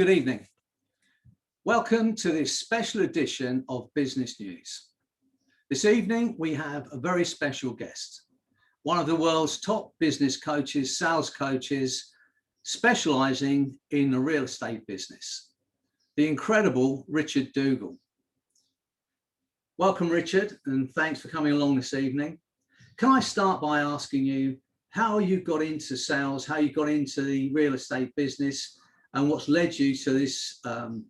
good evening. Welcome to this special edition of Business News. This evening, we have a very special guest, one of the world's top business coaches, sales coaches, specializing in the real estate business, the incredible Richard Duggal. Welcome, Richard, and thanks for coming along this evening. Can I start by asking you how you got into sales, how you got into the real estate business, and what's led you to this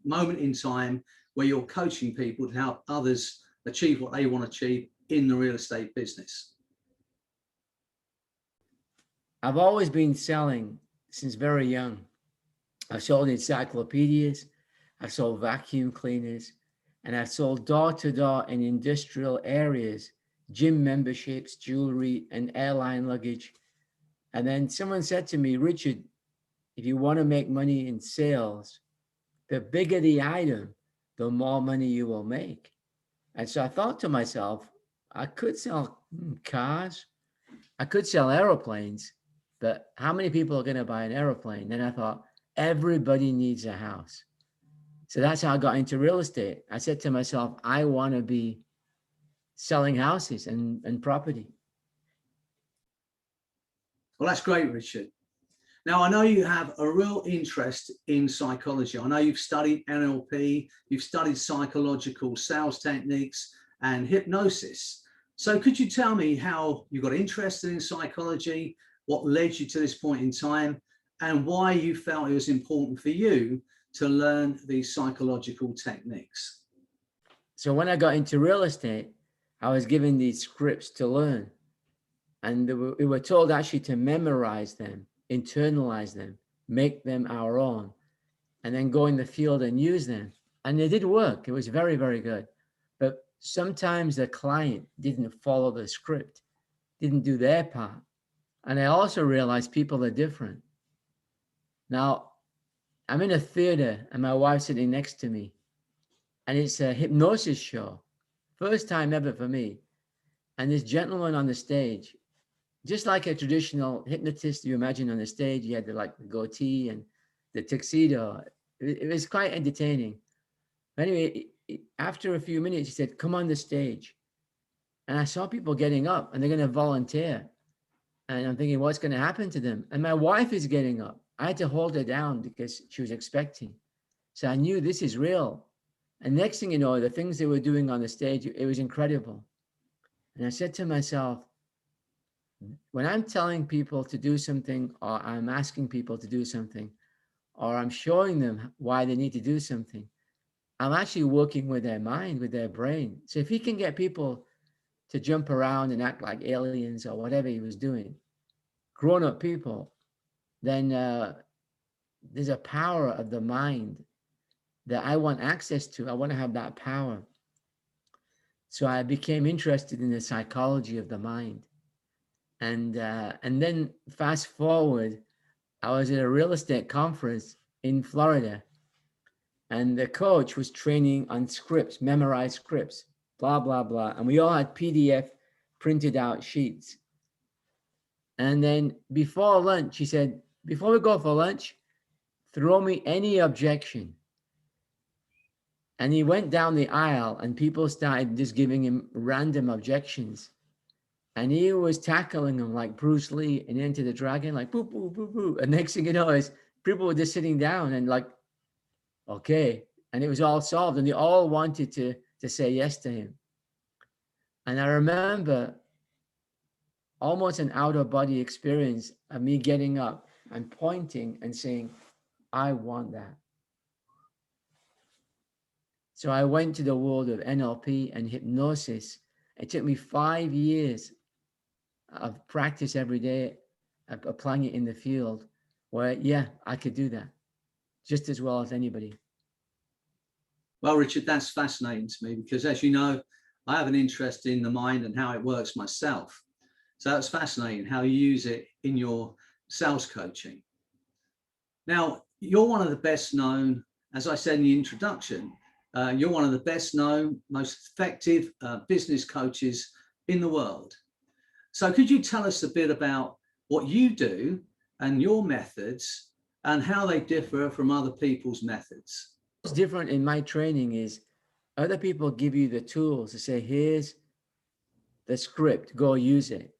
moment in time where you're coaching people to help others achieve what they want to achieve in the real estate business? I've always been selling since very young. I've sold encyclopedias, I've sold vacuum cleaners, and I've sold door-to-door in industrial areas, gym memberships, jewelry, and airline luggage. And then someone said to me, Richard, if you want to make money in sales, the bigger the item, the more money you will make. And so I thought to myself, I could sell cars, I could sell airplanes, but how many people are going to buy an airplane? Then I thought, everybody needs a house. So that's how I got into real estate. I said to myself, I want to be selling houses and property. Well, that's great, Richard. Now, I know you have a real interest in psychology. I know you've studied NLP, you've studied psychological sales techniques and hypnosis. So could you tell me how you got interested in psychology, what led you to this point in time, and why you felt it was important for you to learn these psychological techniques? So when I got into real estate, I was given these scripts to learn. And we were told actually to memorize them, internalize them, make them our own, and then go in the field and use them. And they did work. It was very, very good. But sometimes the client didn't follow the script, didn't do their part. And I also realized people are different. Now, I'm in a theater and my wife's sitting next to me, and it's a hypnosis show. First time ever for me. And this gentleman on the stage, just like a traditional hypnotist you imagine on the stage, he had the goatee and the tuxedo. It was quite entertaining. But anyway, after a few minutes, he said, come on the stage. And I saw people getting up and they're going to volunteer. And I'm thinking, what's going to happen to them? And my wife is getting up. I had to hold her down because she was expecting. So I knew this is real. And next thing you know, the things they were doing on the stage, it was incredible. And I said to myself, when I'm telling people to do something, or I'm asking people to do something, or I'm showing them why they need to do something, I'm actually working with their mind, with their brain. So if he can get people to jump around and act like aliens or whatever he was doing, grown-up people, then there's a power of the mind that I want access to. I want to have that power. So I became interested in the psychology of the mind. And then fast forward, I was at a real estate conference in Florida, and the coach was training on scripts, memorized scripts, blah, blah, blah. And we all had PDF printed out sheets. And then before lunch, he said, before we go for lunch, throw me any objection. And he went down the aisle and people started just giving him random objections. And he was tackling them like Bruce Lee and Enter the Dragon, like boo, boo, boo, boo. And next thing you know is people were just sitting down and like, okay. And it was all solved. And they all wanted to say yes to him. And I remember almost an out-of-body experience of me getting up and pointing and saying, I want that. So I went to the world of NLP and hypnosis. It took me 5 years of practice every day, applying it in the field, where, yeah, I could do that just as well as anybody. Well, Richard, that's fascinating to me because, as you know, I have an interest in the mind and how it works myself. So that's fascinating how you use it in your sales coaching. Now, you're one of the best known, as I said in the introduction, you're one of the best known, most effective business coaches in the world. So could you tell us a bit about what you do and your methods and how they differ from other people's methods. What's different in my training is other people give you the tools to say, here's the script, go use it.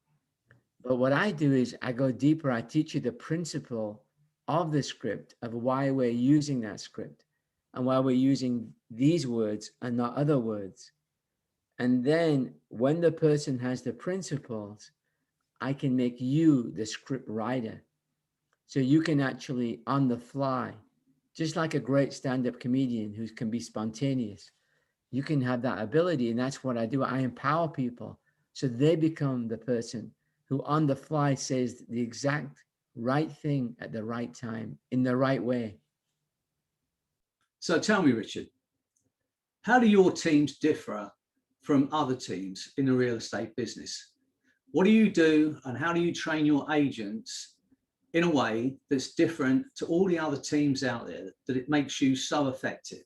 But what I do is I go deeper. I teach you the principle of the script, of why we're using that script and why we're using these words and not other words. And then when the person has the principles, I can make you the script writer. So you can actually, on the fly, just like a great stand-up comedian who can be spontaneous, you can have that ability. And that's what I do. I empower people so they become the person who on the fly says the exact right thing at the right time in the right way. So tell me, Richard, how do your teams differ from other teams in the real estate business? What do you do and how do you train your agents in a way that's different to all the other teams out there that it makes you so effective?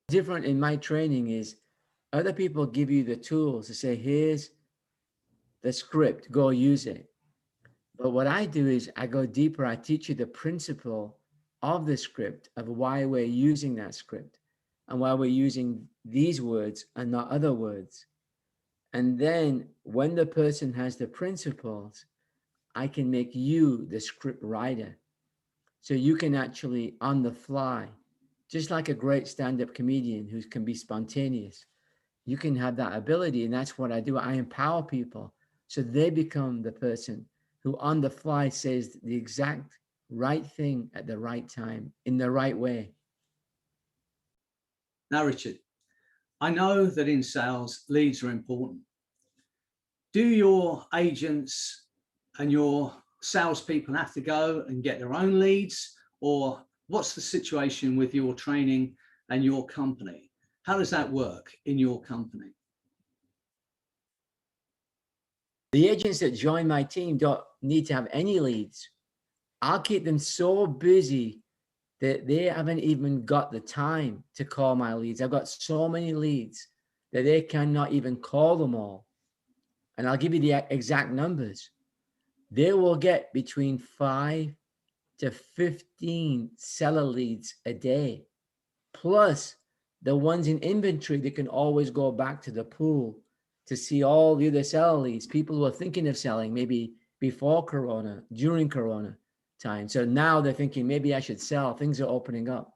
Different in my training is other people give you the tools to say, here's the script, go use it. But what I do is I go deeper. I teach you the principle of the script, of why we're using that script and why we're using these words and not other words. And then when the person has the principles, I can make you the script writer. So you can actually, on the fly, just like a great stand-up comedian who can be spontaneous, you can have that ability. And that's what I do. I empower people so they become the person who on the fly says the exact right thing at the right time in the right way. Now, Richard, I know that in sales, leads are important. Do your agents and your salespeople have to go and get their own leads? Or what's the situation with your training and your company? How does that work in your company? The agents that join my team don't need to have any leads. I'll keep them so busy that they haven't even got the time to call my leads. I've got so many leads that they cannot even call them all. And I'll give you the exact numbers. They will get between 5 to 15 seller leads a day, plus the ones in inventory that can always go back to the pool to see all the other seller leads, people who are thinking of selling maybe before Corona, during Corona time. So now they're thinking, maybe I should sell. Things are opening up.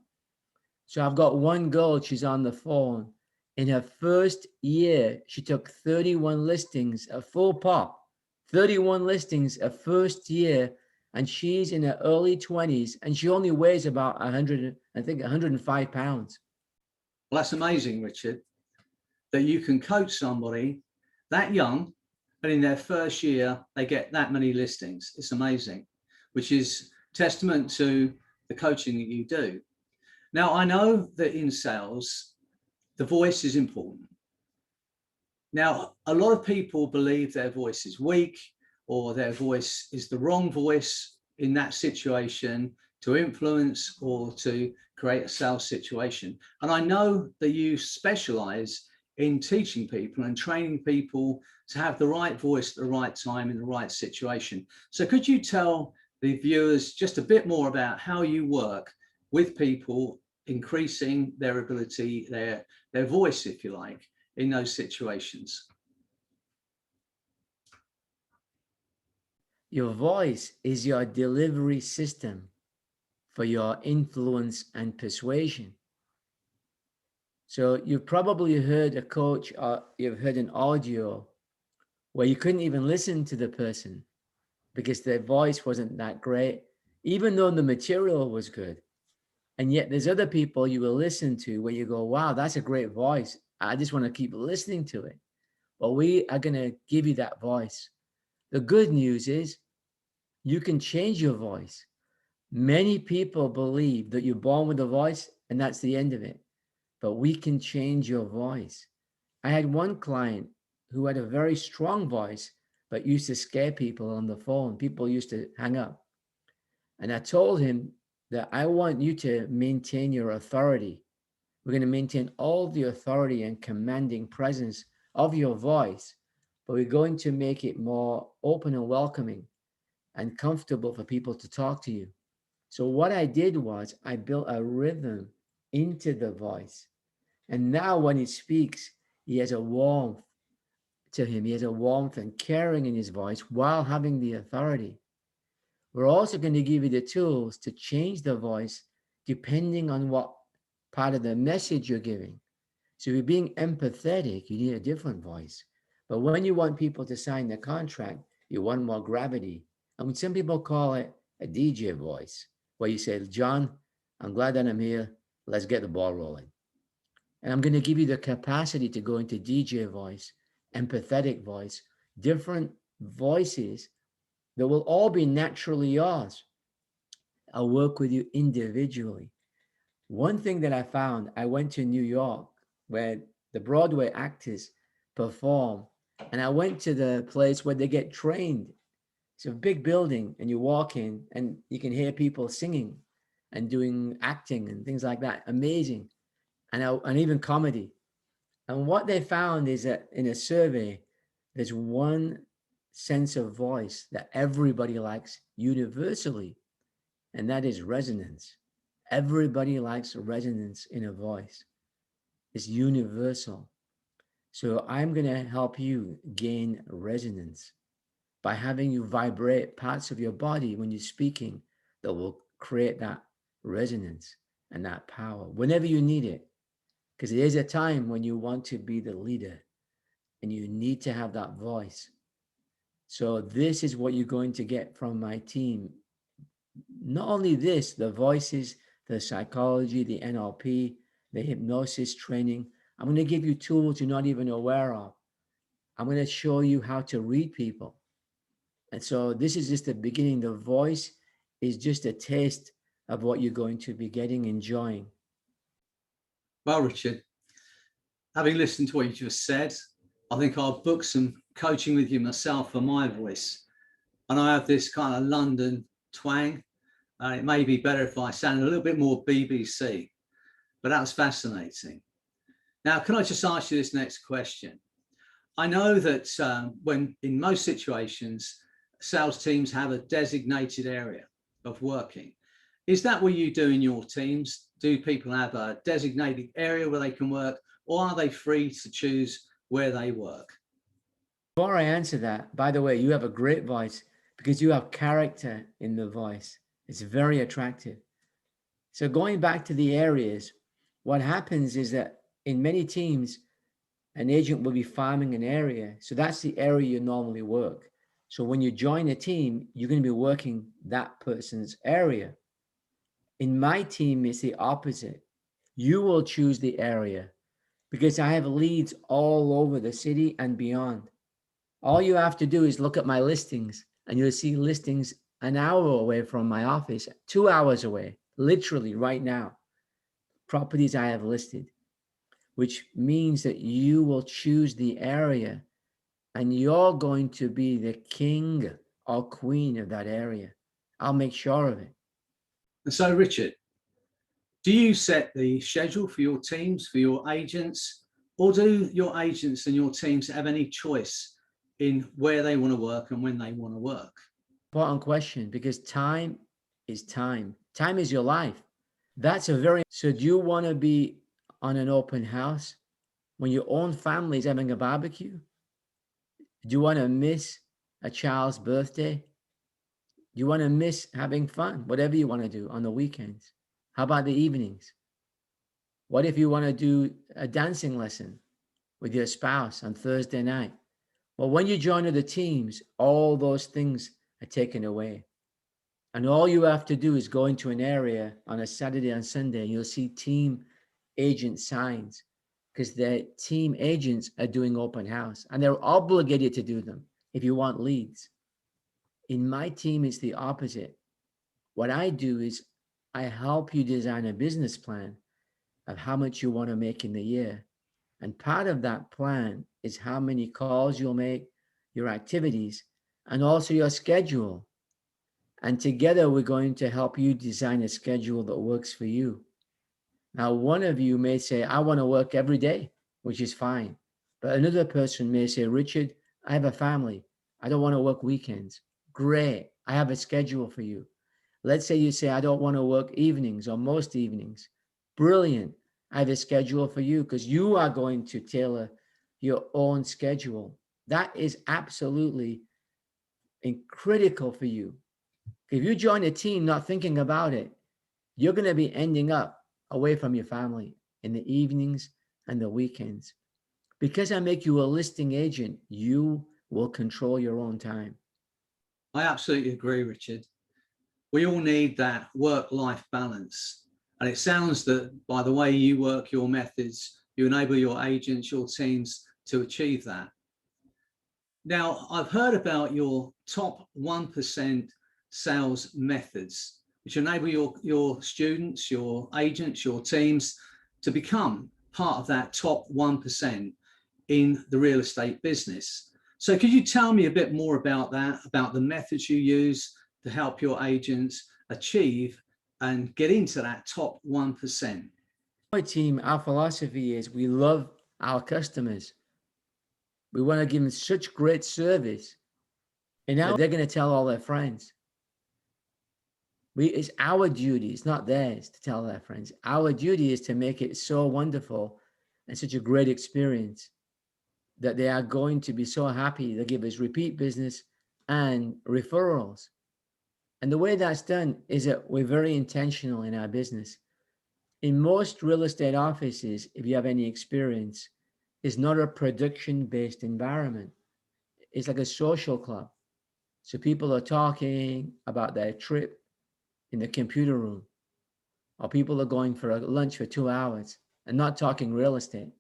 So I've got one girl, she's on the phone. In her first year, she took 31 listings, a full pop, 31 listings a first year, and she's in her early 20s, and she only weighs about 100, I think 105 pounds. Well, that's amazing, Richard, that you can coach somebody that young, and in their first year, they get that many listings. It's amazing, which is testament to the coaching that you do. Now, I know that in sales, the voice is important. Now, a lot of people believe their voice is weak or their voice is the wrong voice in that situation to influence or to create a sales situation. And I know that you specialize in teaching people and training people to have the right voice at the right time in the right situation. So could you tell the viewers just a bit more about how you work with people, increasing their ability, their voice, if you like, in those situations? Your voice is your delivery system for your influence and persuasion. So you've probably heard a coach or you've heard an audio where you couldn't even listen to the person because their voice wasn't that great, even though the material was good. And yet there's other people you will listen to where you go, wow, that's a great voice. I just want to keep listening to it. But we are going to give you that voice. The good news is you can change your voice. Many people believe that you're born with a voice and that's the end of it. But we can change your voice. I had one client who had a very strong voice, but used to scare people on the phone. People used to hang up. And I told him that I want you to maintain your authority. We're going to maintain all the authority and commanding presence of your voice, but we're going to make it more open and welcoming and comfortable for people to talk to you. So what I did was I built a rhythm into the voice. And now when he speaks, he has a warmth to him. He has a warmth and caring in his voice while having the authority. We're also going to give you the tools to change the voice depending on what part of the message you're giving. So if you're being empathetic, you need a different voice. But when you want people to sign the contract, you want more gravity. And when some people call it a DJ voice, where you say, John, I'm glad that I'm here. Let's get the ball rolling. And I'm going to give you the capacity to go into DJ voice, empathetic voice, different voices that will all be naturally yours. I'll work with you individually. One thing that I found, I went to New York where the Broadway actors perform, and I went to the place where they get trained. It's a big building, and you walk in and you can hear people singing and doing acting and things like that. Amazing. And even comedy. And what they found is that in a survey, there's one sense of voice that everybody likes universally, and that is resonance. Everybody likes resonance in a voice. It's universal. So I'm going to help you gain resonance by having you vibrate parts of your body when you're speaking that will create that resonance and that power whenever you need it. Because there is a time when you want to be the leader and you need to have that voice. So this is what you're going to get from my team. Not only this, the voices, the psychology, the NLP, the hypnosis training. I'm going to give you tools you're not even aware of. I'm going to show you how to read people. And so this is just the beginning. The voice is just a taste of what you're going to be getting, enjoying. Well, Richard, having listened to what you just said, I think I'll book some coaching with you myself for my voice. And I have this kind of London twang. It may be better if I sound a little bit more BBC, but that was fascinating. Now, can I just ask you this next question? I know that when in most situations, sales teams have a designated area of working. Is that what you do in your teams? Do people have a designated area where they can work, or are they free to choose where they work? Before I answer that, by the way, you have a great voice because you have character in the voice. It's very attractive. So going back to the areas, what happens is that in many teams, an agent will be farming an area. So that's the area you normally work. So when you join a team, you're going to be working that person's area. In my team, it's the opposite. You will choose the area because I have leads all over the city and beyond. All you have to do is look at my listings and you'll see listings an hour away from my office, 2 hours away, literally right now, properties I have listed, which means that you will choose the area and you're going to be the king or queen of that area. I'll make sure of it. And so, Richard, do you set the schedule for your teams, for your agents, or do your agents and your teams have any choice in where they want to work and when they want to work? Important question, because time is time. Time is your life. That's a very, so do you want to be on an open house when your own family is having a barbecue? Do you want to miss a child's birthday? Do you want to miss having fun, whatever you want to do on the weekends? How about the evenings? What if you want to do a dancing lesson with your spouse on Thursday night? Well, when you join other teams, all those things are taken away. And all you have to do is go into an area on a Saturday and Sunday, and you'll see team agent signs because the team agents are doing open house and they're obligated to do them if you want leads. In my team, it's the opposite. What I do is I help you design a business plan of how much you want to make in the year. And part of that plan is how many calls you'll make, your activities, and also your schedule. And together we're going to help you design a schedule that works for you. Now, one of you may say, I want to work every day, which is fine. But another person may say, Richard, I have a family. I don't want to work weekends. Great. I have a schedule for you. Let's say you say, I don't want to work evenings or most evenings. Brilliant. I have a schedule for you because you are going to tailor your own schedule. That is absolutely critical for you. If you join a team not thinking about it, you're going to be ending up away from your family in the evenings and the weekends. Because I make you a listing agent, you will control your own time. I absolutely agree, Richard. We all need that work-life balance. And it sounds that by the way you work your methods, you enable your agents, your teams to achieve that. Now, I've heard about your top 1% sales methods, which enable your students, your agents, your teams to become part of that top 1% in the real estate business. So could you tell me a bit more about that, about the methods you use to help your agents achieve and get into that top 1%? My team, our philosophy is we love our customers. We want to give them such great service. And now they're going to tell all their friends. It's our duty, it's not theirs to tell their friends. Our duty is to make it so wonderful and such a great experience that they are going to be so happy. They give us repeat business and referrals. And the way that's done is that we're very intentional in our business. In most real estate offices, if you have any experience, it's not a production-based environment. It's like a social club. So people are talking about their trip in the computer room, or people are going for a lunch for 2 hours and not talking real estate.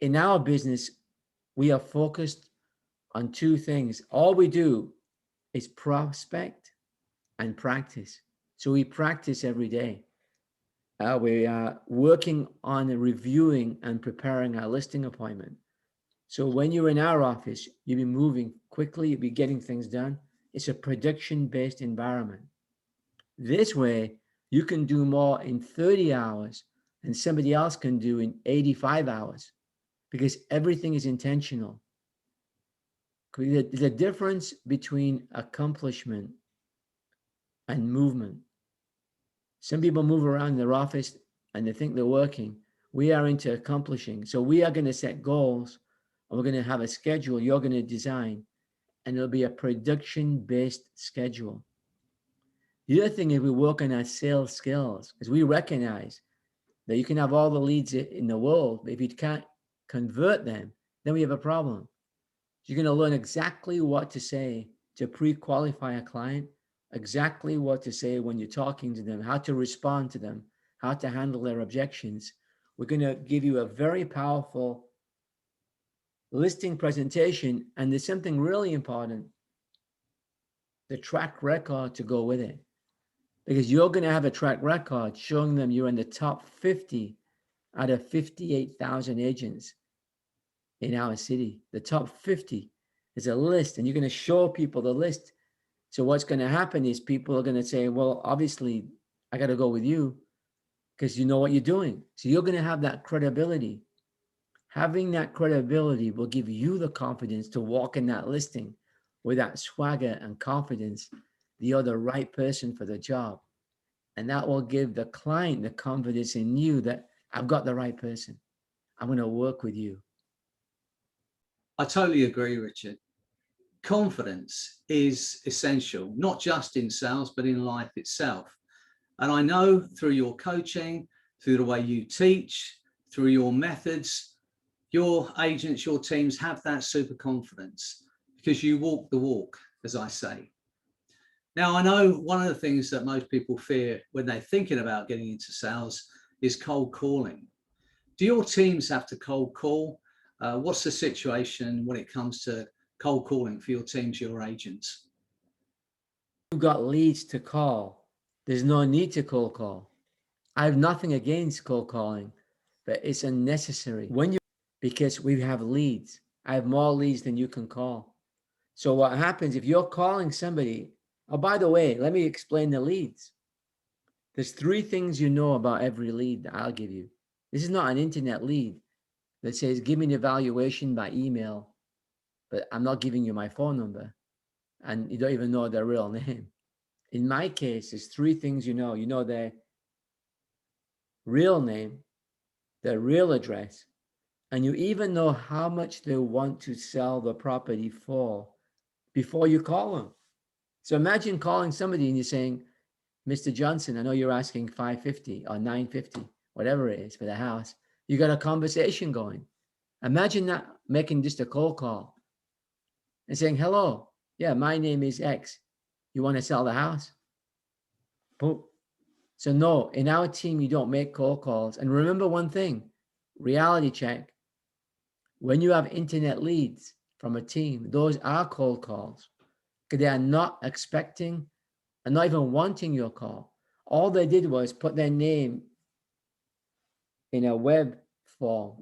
In our business, we are focused on two things. All we do is prospect and practice. So we practice every day. We are working on reviewing and preparing our listing appointment. So when you're in our office, you'll be moving quickly, you'll be getting things done. It's a production-based environment. This way, you can do more in 30 hours than somebody else can do in 85 hours because everything is intentional. There's a difference between accomplishment and movement. Some people move around their office and they think they're working. We are into accomplishing. So we are going to set goals and we're going to have a schedule you're going to design, and it'll be a production-based schedule. The other thing is we work on our sales skills because we recognize that you can have all the leads in the world, but if you can't convert them, then we have a problem. You're going to learn exactly what to say to pre-qualify a client, exactly what to say when you're talking to them, how to respond to them, how to handle their objections. We're going to give you a very powerful listing presentation, and there's something really important, the track record to go with it. Because you're going to have a track record showing them you're in the top 50 out of 58,000 agents in our city. The top 50 is a list, and you're going to show people the list. So what's going to happen is people are going to say, well, obviously, I got to go with you because you know what you're doing. So you're going to have that credibility. Having that credibility will give you the confidence to walk in that listing with that swagger and confidence. You're the right person for the job. And that will give the client the confidence in you that I've got the right person. I'm going to work with you. I totally agree, Richard. Confidence is essential, not just in sales, but in life itself. And I know through your coaching, through the way you teach, through your methods, your agents, your teams have that super confidence because you walk the walk, as I say. Now, I know one of the things that most people fear when they're thinking about getting into sales is cold calling. Do your teams have to cold call? What's the situation when it comes to cold calling for your teams, your agents? You've got leads to call. There's no need to cold call. I have nothing against cold calling, but it's unnecessary because we have leads. I have more leads than you can call. So what happens if you're calling somebody? Oh, by the way, let me explain the leads. There's 3 things you know about every lead that I'll give you. This is not an internet lead that says, give me an evaluation by email, but I'm not giving you my phone number and you don't even know their real name. in my case, there's three things you know. You know their real name, their real address, and you even know how much they want to sell the property for before you call them. So imagine calling somebody and you're saying, Mr. Johnson, I know you're asking 550 or 950, whatever it is for the house. You got a conversation going. Imagine that, making just a cold call and saying, hello, yeah, my name is X. You want to sell the house? Boom. So no, in our team, you don't make cold calls. And remember one thing, reality check. When you have internet leads from a team, those are cold calls because they are not expecting and not even wanting your call. All they did was put their name in a web form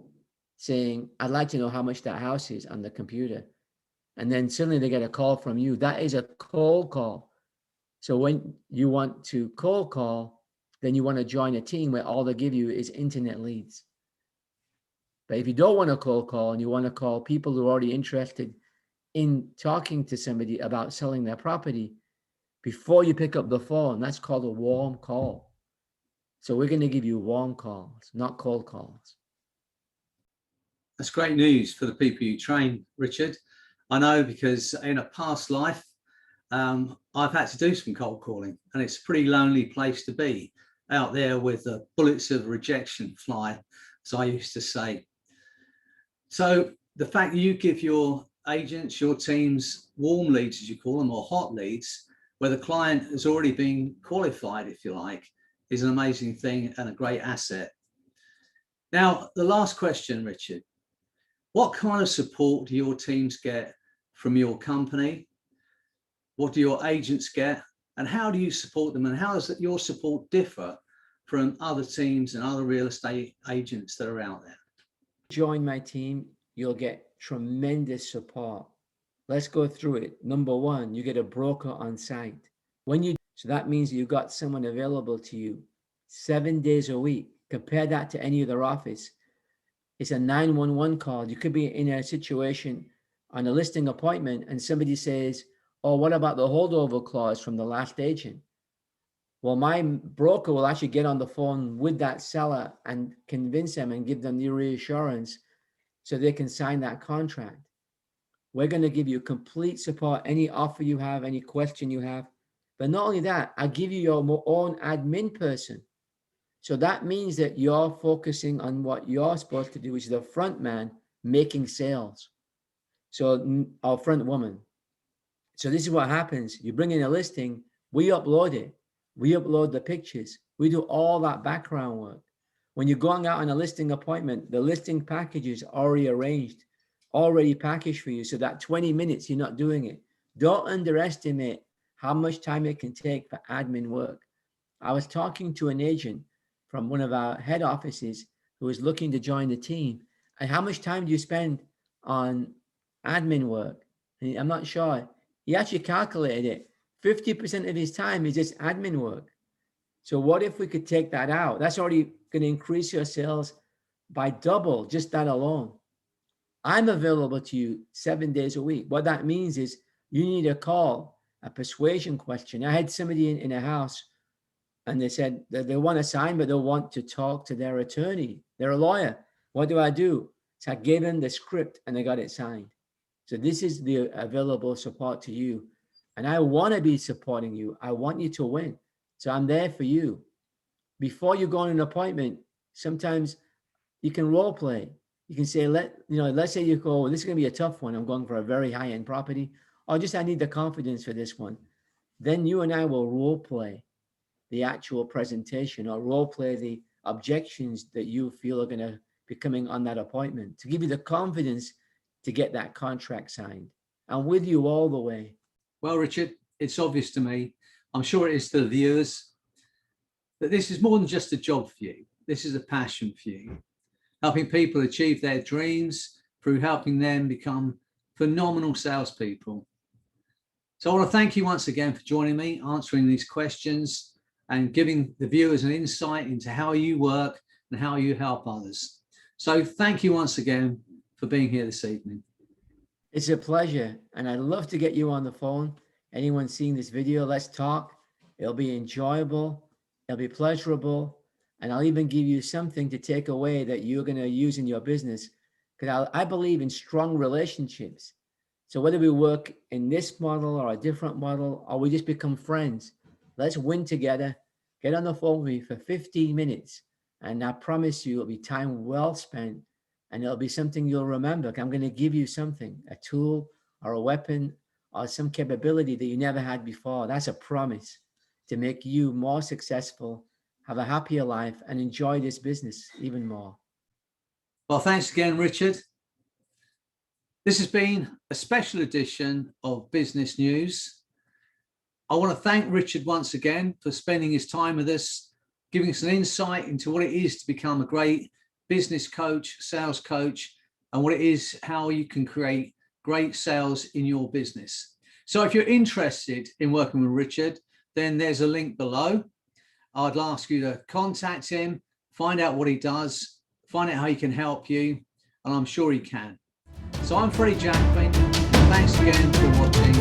saying, I'd like to know how much that house is on the computer. And then suddenly they get a call from you. That is a cold call. So when you want to cold call, then you want to join a team where all they give you is internet leads. But if you don't want to cold call and you want to call people who are already interested in talking to somebody about selling their property, before you pick up the phone, that's called a warm call. So we're going to give you warm calls, not cold calls. That's great news for the people you train, Richard. I know because in a past life, I've had to do some cold calling, and it's a pretty lonely place to be out there with the bullets of rejection flying, as I used to say. So the fact that you give your agents, your teams, warm leads, as you call them, or hot leads, where the client has already been qualified, if you like, is an amazing thing and a great asset. Now, the last question, Richard, what kind of support do your teams get from your company? What do your agents get? And how do you support them? And how does your support differ from other teams and other real estate agents that are out there? Join my team, you'll get tremendous support. Let's go through it. Number one, you get a broker on site. So that means you've got someone available to you 7 days a week. Compare that to any other office. It's a 911 call. You could be in a situation on a listing appointment and somebody says, oh, what about the holdover clause from the last agent? Well, my broker will actually get on the phone with that seller and convince them and give them the reassurance so they can sign that contract. We're going to give you complete support, any offer you have, any question you have. But not only that, I give you your own admin person. So that means that you're focusing on what you're supposed to do, which is the front man making sales. So our front woman. So this is what happens. You bring in a listing, we upload it. We upload the pictures. We do all that background work. When you're going out on a listing appointment, the listing package is already arranged, already packaged for you. So that 20 minutes, you're not doing it. Don't underestimate how much time it can take for admin work. I was talking to an agent from one of our head offices who was looking to join the team. And how much time do you spend on admin work? And I'm not sure. He actually calculated it. 50% of his time is just admin work. So what if we could take that out? That's already going to increase your sales by double, just that alone. I'm available to you 7 days a week. What that means is you need a call, a persuasion question. I had somebody in a house and they said that they want to sign, but they want to talk to their attorney. They're a lawyer. What do? So I gave them the script and they got it signed. So this is the available support to you. And I want to be supporting you. I want you to win. So I'm there for you. Before you go on an appointment, sometimes you can role play. You can say, let's say you go, this is going to be a tough one. I'm going for a very high-end property. Or just, I need the confidence for this one. Then you and I will role play the actual presentation or role play the objections that you feel are going to be coming on that appointment to give you the confidence to get that contract signed. I'm with you all the way. Well, Richard, it's obvious to me, I'm sure it is to the viewers, that this is more than just a job for you. This is a passion for you, helping people achieve their dreams through helping them become phenomenal salespeople. So I want to thank you once again for joining me, answering these questions and giving the viewers an insight into how you work and how you help others. So thank you once again for being here this evening. It's a pleasure. And I'd love to get you on the phone. Anyone seeing this video, let's talk. It'll be enjoyable, it'll be pleasurable, and I'll even give you something to take away that you're going to use in your business. Because I believe in strong relationships. So whether we work in this model or a different model, or we just become friends, let's win together. Get on the phone with me for 15 minutes. And I promise you it'll be time well spent, and it'll be something you'll remember. I'm going to give you something, a tool or a weapon or some capability that you never had before. That's a promise to make you more successful, have a happier life, and enjoy this business even more. Well, thanks again, Richard. This has been a special edition of Business News. I want to thank Richard once again for spending his time with us, giving us an insight into what it is to become a great business coach, sales coach, and what it is, how you can create great sales in your business. So if you're interested in working with Richard, then there's a link below. I'd ask you to contact him, find out what he does, find out how he can help you, and I'm sure he can. So I'm Freddie Jacqueline. Thanks again for watching.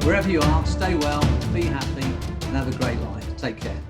Wherever you are, stay well, be happy, and have a great life. Take care.